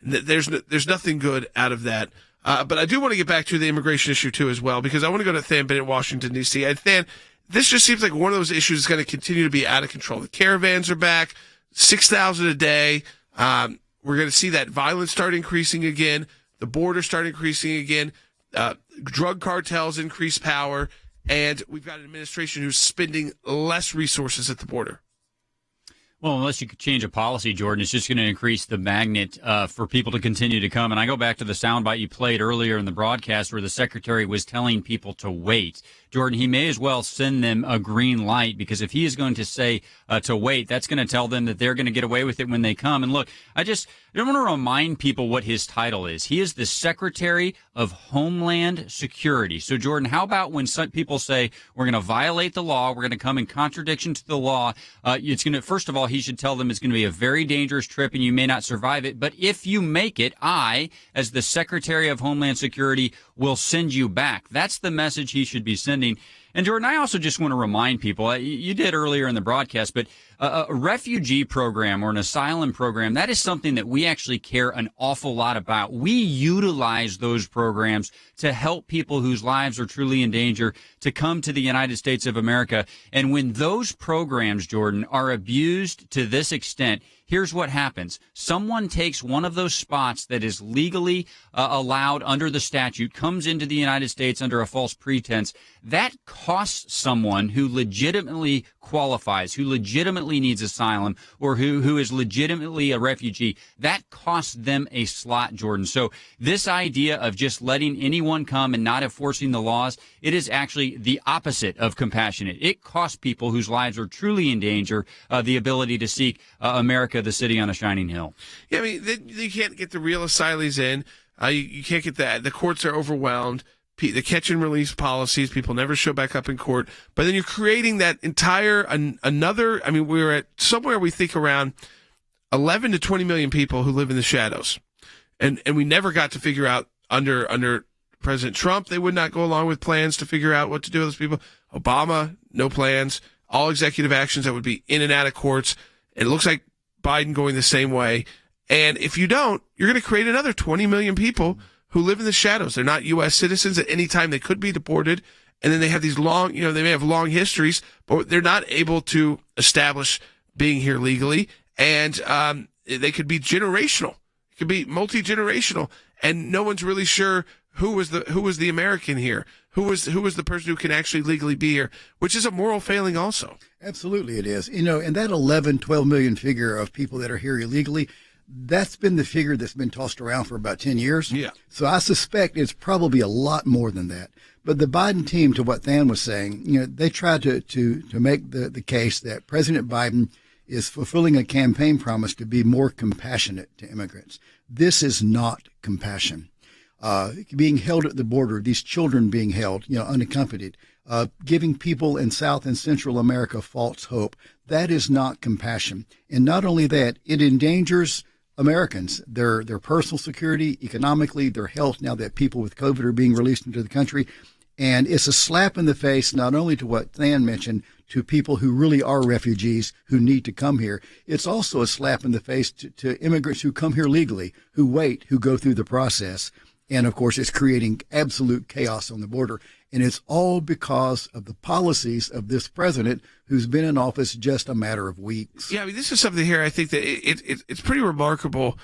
And there's nothing good out of that. But I do want to get back to the immigration issue too as well, because I want to go to Than Bennett, Washington, D.C. And Than, this just seems like one of those issues that's going to continue to be out of control. The caravans are back, 6,000 a day. We're going to see that violence start increasing again. The border start increasing again. Drug cartels increase power. And we've got an administration who's spending less resources at the border. Well, unless you could change a policy, Jordan, it's just going to increase the magnet for people to continue to come. And I go back to the soundbite you played earlier in the broadcast where the secretary was telling people to wait. Jordan, he may as well send them a green light, because if he is going to say to wait, that's going to tell them that they're going to get away with it when they come. And look, I want to remind people what his title is. He is the Secretary of Homeland Security. So, Jordan, how about when some people say we're going to violate the law, we're going to come in contradiction to the law, it's going to, first of all, he should tell them it's going to be a very dangerous trip and you may not survive it. But if you make it, I, as the Secretary of Homeland Security, will send you back. That's the message he should be sending. And Jordan, I also just want to remind people, you did earlier in the broadcast, but a refugee program or an asylum program, that is something that we actually care an awful lot about. We utilize those programs to help people whose lives are truly in danger to come to the United States of America. And when those programs, Jordan, are abused to this extent, here's what happens. Someone takes one of those spots that is legally allowed under the statute, comes into the United States under a false pretense. That costs someone who legitimately qualifies, who legitimately needs asylum, or who is legitimately a refugee. That costs them a slot, Jordan. So this idea of just letting anyone come and not enforcing the laws, it is actually the opposite of compassionate. It costs people whose lives are truly in danger the ability to seek America, the city on a shining hill. Yeah, I mean, you can't get the real asylees in. You can't get that. The courts are overwhelmed. The catch and release policies, people never show back up in court. But then you're creating that entire another. I mean, we're at somewhere we think around 11 to 20 million people who live in the shadows, and we never got to figure out under President Trump. They would not go along with plans to figure out what to do with those people. Obama, no plans. All executive actions that would be in and out of courts. It looks like Biden going the same way. And if you don't, you're going to create another 20 million people who live in the shadows. They're not U.S. citizens. At any time they could be deported. And then they have these long, they may have long histories, but they're not able to establish being here legally. And they could be generational. It could be multi-generational. And no one's really sure who was the American here. Who was the person who can actually legally be here, which is a moral failing also. Absolutely it is. And that 11, 12 million figure of people that are here illegally, that's been the figure that's been tossed around for about 10 years. Yeah. So I suspect it's probably a lot more than that. But the Biden team, to what Than was saying, they tried to make the case that President Biden is fulfilling a campaign promise to be more compassionate to immigrants. This is not compassion. Being held at the border, these children being held, unaccompanied, giving people in South and Central America false hope. That is not compassion. And not only that, it endangers Americans, their personal security, economically, their health, now that people with COVID are being released into the country. And it's a slap in the face, not only to what Than mentioned, to people who really are refugees who need to come here. It's also a slap in the face to immigrants who come here legally, who wait, who go through the process. And, of course, it's creating absolute chaos on the border. And it's all because of the policies of this president who's been in office just a matter of weeks. Yeah, I mean, this is something here I think that it's pretty remarkable.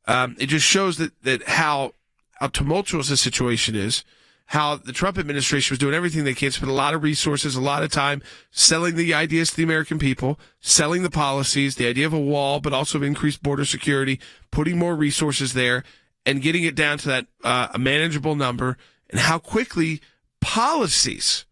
It just shows that how tumultuous the situation is, how the Trump administration was doing everything they can, spend a lot of resources, a lot of time selling the ideas to the American people, selling the policies, the idea of a wall, but also of increased border security, putting more resources there, and getting it down to that a manageable number, and how quickly policies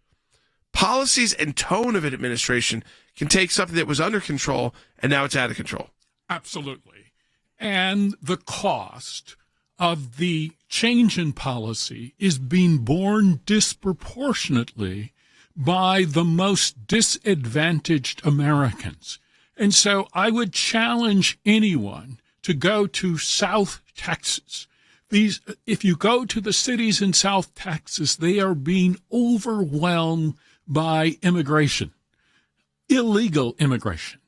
and tone of an administration can take something that was under control and now it's out of control. Absolutely. And the cost of the change in policy is being borne disproportionately by the most disadvantaged Americans. And so I would challenge anyone to go to South Texas. If you go to the cities in South Texas, they are being overwhelmed by immigration, illegal immigration.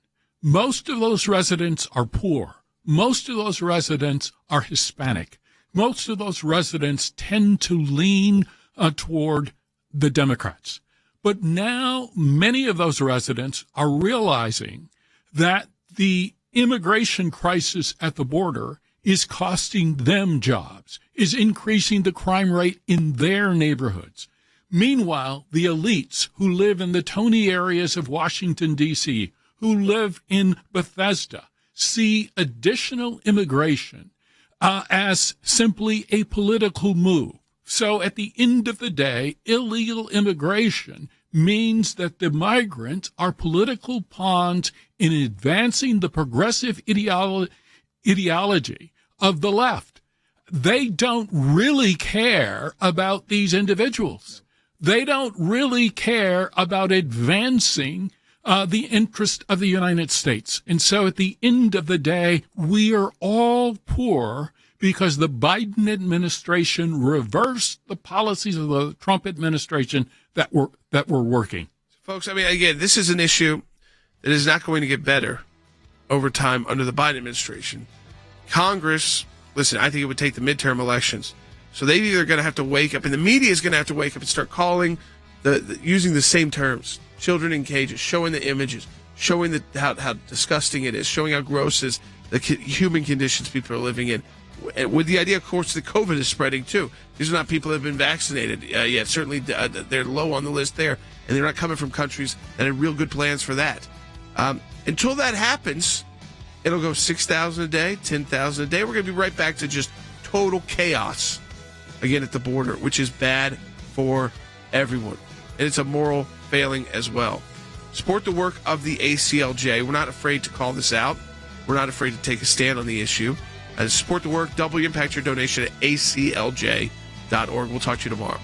Most of those residents are poor. Most of those residents are Hispanic. Most of those residents tend to lean toward the Democrats. But now many of those residents are realizing that the immigration crisis at the border is costing them jobs, is increasing the crime rate in their neighborhoods. Meanwhile, the elites who live in the Tony areas of Washington, D.C., who live in Bethesda, see additional immigration as simply a political move. So at the end of the day, illegal immigration means that the migrants are political pawns in advancing the progressive ideology of the left. They don't really care about these individuals. They don't really care about advancing the interest of the United States. And so at the end of the day, we are all poor because the Biden administration reversed the policies of the Trump administration that were working. Folks, I mean, again, this is an issue that is not going to get better over time under the Biden administration. Congress, listen, I think it would take the midterm elections. So they're either going to have to wake up, and the media is going to have to wake up and start calling, using the same terms, children in cages, showing the images, showing how disgusting it is, showing how gross is the human conditions people are living in. With the idea, of course, that COVID is spreading too. These are not people that have been vaccinated yet. Certainly, they're low on the list there, and they're not coming from countries that have real good plans for that. Until that happens, it'll go 6,000 a day, 10,000 a day. We're going to be right back to just total chaos again at the border, which is bad for everyone. And it's a moral failing as well. Support the work of the ACLJ. We're not afraid to call this out. We're not afraid to take a stand on the issue. Support the work. Double impact your donation at aclj.org. We'll talk to you tomorrow.